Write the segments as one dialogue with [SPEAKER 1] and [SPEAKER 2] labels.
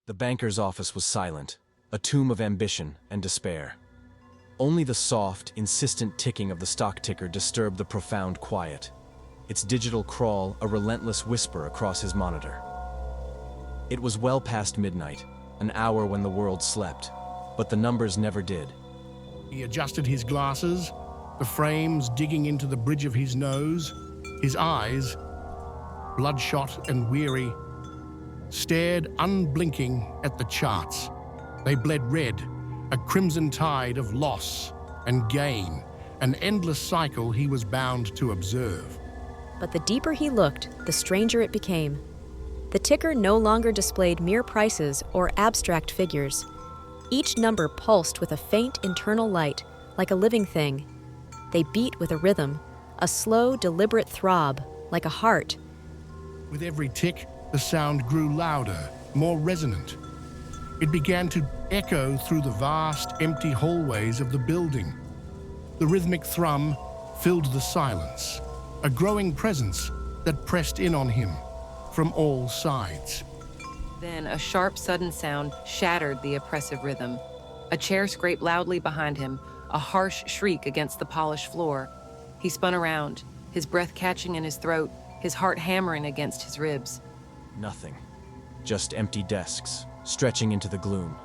[SPEAKER 1] The banker's office was silent, a tomb of ambition and despair. Only the soft, insistent ticking of the stock ticker disturbed the profound quiet, its digital crawl a relentless whisper across his monitor. It was well past midnight, an hour when the world slept, but the numbers never did.
[SPEAKER 2] He adjusted his glasses, the frames digging into the bridge of his nose. His eyes, bloodshot and weary, stared unblinking at the charts. They bled red, a crimson tide of loss and gain, an endless cycle he was bound to observe.
[SPEAKER 3] But the deeper he looked, the stranger it became. The ticker no longer displayed mere prices or abstract figures. Each number pulsed with a faint internal light, like a living thing. They beat with a rhythm, a slow, deliberate throb, like a heart.
[SPEAKER 2] With every tick, the sound grew louder, more resonant. It began to echo through the vast, empty hallways of the building. The rhythmic thrum filled the silence, a growing presence that pressed in on him from all sides.
[SPEAKER 4] Then a sharp, sudden sound shattered the oppressive rhythm. A chair scraped loudly behind him, a harsh shriek against the polished floor. He spun around, his breath catching in his throat, his heart hammering against his ribs.
[SPEAKER 1] Nothing. Just empty desks, stretching into the gloom.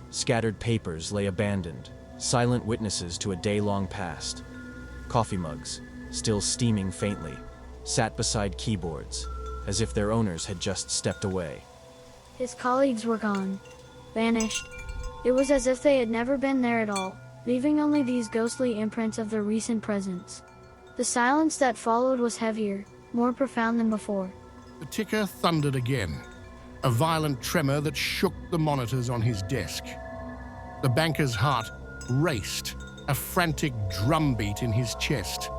[SPEAKER 1] Scattered papers lay abandoned, silent witnesses to a day-long past. Coffee mugs, still steaming faintly, sat beside keyboards, as if their owners had just stepped away.
[SPEAKER 5] His colleagues were gone, vanished. It was as if they had never been there at all, leaving only these ghostly imprints of their recent presence. The silence that followed was heavier, more profound than before.
[SPEAKER 2] The ticker thundered again, a violent tremor that shook the monitors on his desk. The banker's heart raced, a frantic drumbeat in his chest,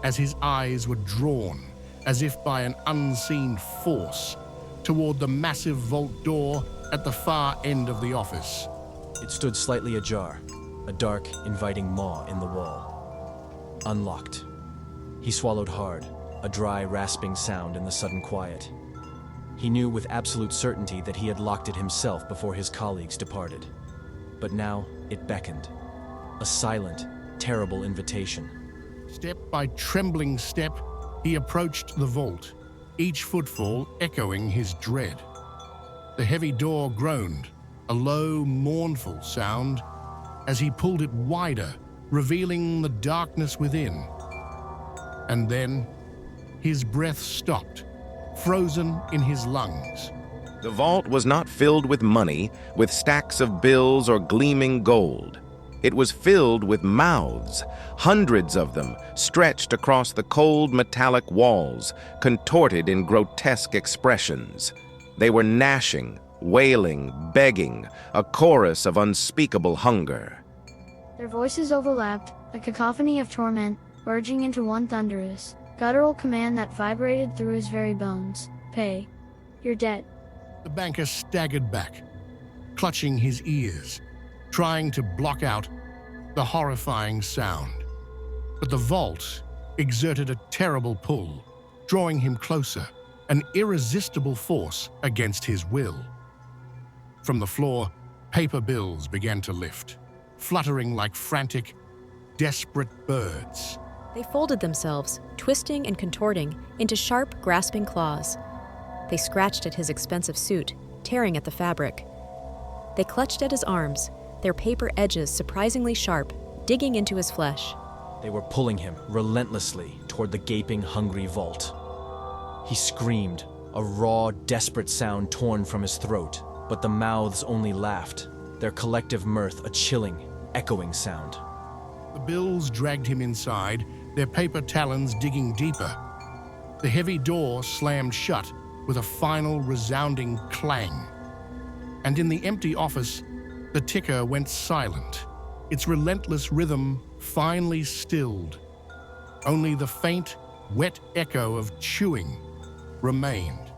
[SPEAKER 2] as his eyes were drawn, as if by an unseen force, toward the massive vault door at the far end of the office.
[SPEAKER 1] It stood slightly ajar, a dark, inviting maw in the wall. Unlocked. He swallowed hard, a dry, rasping sound in the sudden quiet. He knew with absolute certainty that he had locked it himself before his colleagues departed. But now it beckoned. A silent, terrible invitation.
[SPEAKER 2] Step by trembling step, he approached the vault, each footfall echoing his dread. The heavy door groaned, a low, mournful sound, as he pulled it wider, revealing the darkness within. And then, his breath stopped, frozen in his lungs.
[SPEAKER 6] The vault was not filled with money, with stacks of bills or gleaming gold. It was filled with mouths, hundreds of them, stretched across the cold metallic walls, contorted in grotesque expressions. They were gnashing, wailing, begging, a chorus of unspeakable hunger.
[SPEAKER 5] Their voices overlapped, a cacophony of torment, merging into one thunderous, guttural command that vibrated through his very bones. Pay your debt.
[SPEAKER 2] The banker staggered back, clutching his ears, trying to block out the horrifying sound. But the vault exerted a terrible pull, drawing him closer, an irresistible force against his will. From the floor, paper bills began to lift, fluttering like frantic, desperate birds.
[SPEAKER 3] They folded themselves, twisting and contorting, into sharp, grasping claws. They scratched at his expensive suit, tearing at the fabric. They clutched at his arms, their paper edges surprisingly sharp, digging into his flesh.
[SPEAKER 1] They were pulling him relentlessly toward the gaping, hungry vault. He screamed, a raw, desperate sound torn from his throat, but the mouths only laughed, their collective mirth a chilling, echoing sound.
[SPEAKER 2] The bills dragged him inside, their paper talons digging deeper. The heavy door slammed shut with a final resounding clang. And in the empty office, the ticker went silent, its relentless rhythm finally stilled. Only the faint, wet echo of chewing remained.